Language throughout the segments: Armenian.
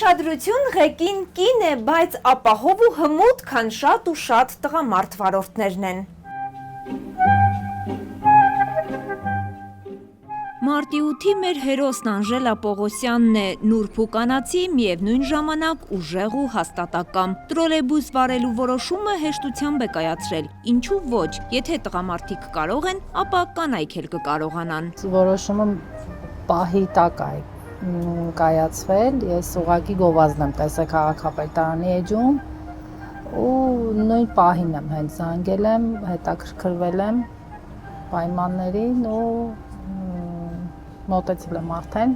Ուշադրություն ղեկին կին է, բայց ապահով ու հմուտ, քան շատ ու շատ տղամարդ վարորդներն են։ Մարտի 8-ի մեր հերոսն Անժելա Պողոսյանն է, նուրբ ու կանացի, միևնույն ժամանակ ուժեղ ու հաստատակամ։ Տրոլեյբուս վարելու որոշումը հեշտությամբ է կայացրել, ինչու ոչ, եթե տղամարդիկ կարող են, ապա կանայք էլ կկարողանան։ Որոշումը պահի տակ է կայացվել, ես ուղղակի գովազդ եմ տեսել քաղաքապետարանի էջում ու նույն պահին եմ հենց զանգել եմ, հետաքրքրվել եմ պայմաններին ու մոտեցել եմ արդեն,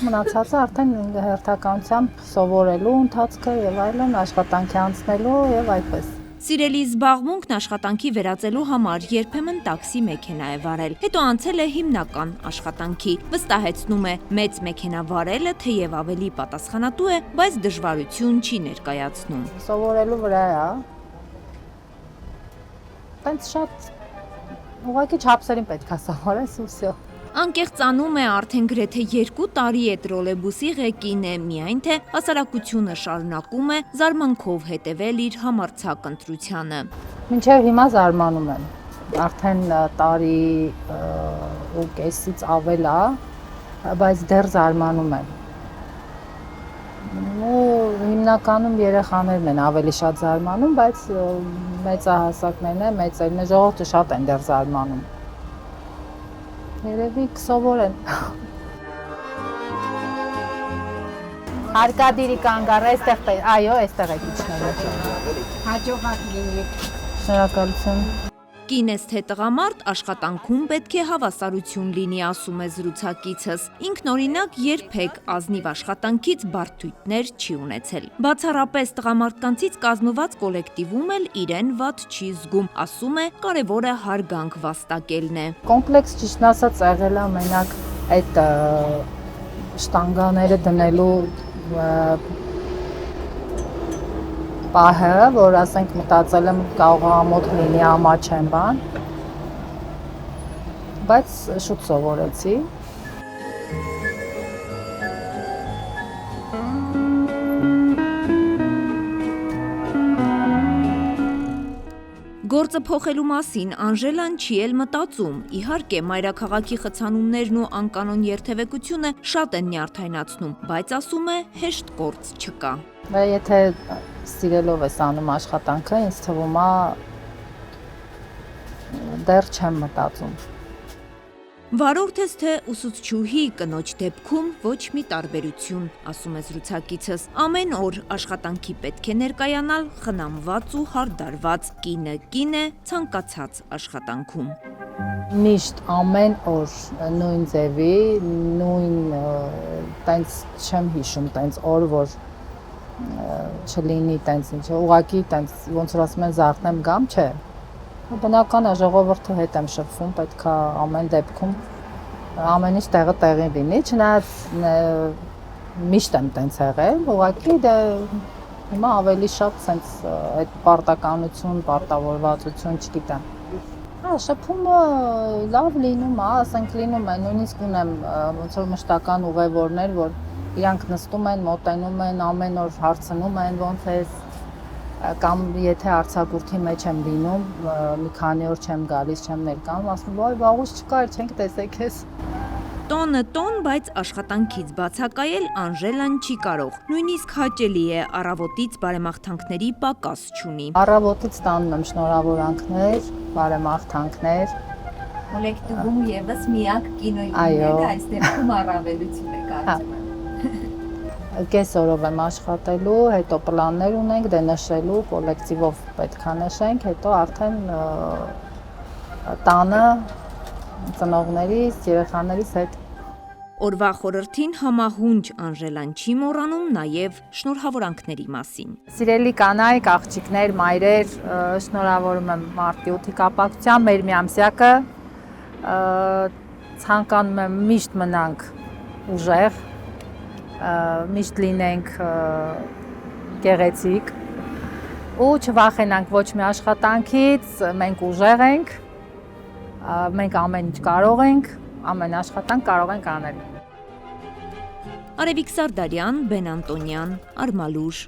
մնացածը արդեն հերթականությամբ սովորելու ընթացքը եւ այլն, աշխատանքի անցնելու եւ այդպես։ Սիրելի զբաղմունքն աշխատանքի վերածելու համար երբեմն տաքսի մեքենա է վարել, հետո անցել է հիմնական աշխատանքի, վստահեցնում է մեծ մեքենա վարելը թեև ավելի պատասխանատու է, բայց դժվարություն չի ներկայացնում։ Սովորելու վրա է, բայց շատ ուղղակի չափսերին պետք է սովորես ու վсё։ Անկեղծանում է արդեն գրեթե 2 տարի է տրոլեյբուսի ղեկին է, միայն թե հասարակությունը շարունակում է զարմանքով հետևել իր համարձակ ընտրությանը։ Մինչև հիմա զարմանում եմ, արդեն տարի ու կեսից ավել է, բայց դեռ զարմանում եմ։ Ու հիմնականում երեխաներն են ավելի շատ զարմանում, բայց մեծահասակներն են, մեծերն են, ժողովուրդը շատ են դեռ զարմանում։ Երևի կսովորեն։ Հարկադիրի կանգառ, այո, այստեղ եք իջնելու։ Հաջողակ լինեք։ Շնորհակալություն։ Կինես թե տղամարդ աշխատանքում պետք է հավասարություն լինի, ասում է զրուցակիցս։ Ինքնօրինակ երբեք ազնիվ աշխատանքից բարդույթներ չի ունեցել։ Բացառապես տղամարդկանցից կազմված կոլեկտիվում էլ իրեն վատ չի զգում, ասում է, կարևորը հարգանք վաստակելն է։ Կոմպլեքս ճիշտն ասած եղել է մենակ այդ շտանգաները դնելու պահը, որ ասենք մտածել եմ կարող ամոթ լինի, ամաչեմ բան, բայց շուտ սովորեցի։ Գործը փոխելու մասին Անժելան չի էլ մտածում, իհարկե մայրաքաղաքի խցանումներն ու անկանոն երթևեկությունը շատ են նյարդայնացնում, բայց ասում է հեշտ գործ չկա։ Եթե սիրելով ես անում աշխատանքը, ինձ թվում է դեռ չեմ մտածում։ Վարորդ ես թե ուսուցչուհի, կնոջ դեպքում ոչ մի տարբերություն, ասում է զրուցակիցս։ Ամեն օր աշխատանքի պետք է ներկայանալ խնամված ու հարդարված, կին է ցանկացած աշխատանքում։ Միշտ ամեն օր նույն ձևի, նույն տենց չեմ հիշում, տենց օր, որ չլինի տենց ինչ, ուղղակի տենց ոնց որ ասում են զարթնեմ գամ, չէ։ Բնական է, ժողովրդի հետ եմ շփվում, պետք է ամեն դեպքում ամեն ինչ տեղը տեղին լինի, չնայած միշտ եմ տենց եղել, ուղղակի դե հիմա ավելի շատ սենց այդ պարտականություն, պարտավորվածություն, չգիտեմ։ Շփումը լավ լինում է, ասենք լինում է, նույնիսկ ունեմ ոնց որ մշտական ուղևորներ, որ իրանք նստում են, մոտենում են, ամեն օր հարցնում են ոնց ես, կամ եթե արձակուրդի մեջ եմ լինում, մի քանի օր չեմ գալիս, չեմ ներկայանում, ասում եմ, «Ոայ, վաղուց չկար, չենք տեսեք քեզ»։ Տոնը տոն, բայց աշխատանքից բացակայել Անժելան չի կարող։ Նույնիսկ հաճելի է, առավոտից բարեմաղթանքների պակաս չունի։ Առավոտից տանում եմ շնորհավորանքներ, բարեմաղթանքներ։ Կոլեկտիվում եւս միակ կինոյինները այս դեպքում առավելություն է կարծում եմ։ Կես օրով եմ աշխատելու, հետո պլաններ ունենք, դե նշելու, կոլեկտիվով պետք է նշենք, հետո արդեն տանը ծնողներիս, երեխաներիս հետ։ Օրվա խորհրդին համահունչ Անժելան չի մոռանում նաև շնորհավորանքների մասին։ Սիրելի կանայք, աղջիկներ, մայրեր, շնորհավորում եմ մարտի 8-ի կապակցությամբ մեր միամսյակը, ցանկանում եմ միշտ մնանք ուժեղ, միշտ լինենք գեղեցիկ ու չվախենանք ոչ մի աշխատանքից, մենք ուժեղ ենք, մենք ամեն ինչ կարող ենք, ամեն աշխատանք կարող ենք անել։ Արևիկ Սարդարյան, Բեն Անտոնյան, Արմալուր։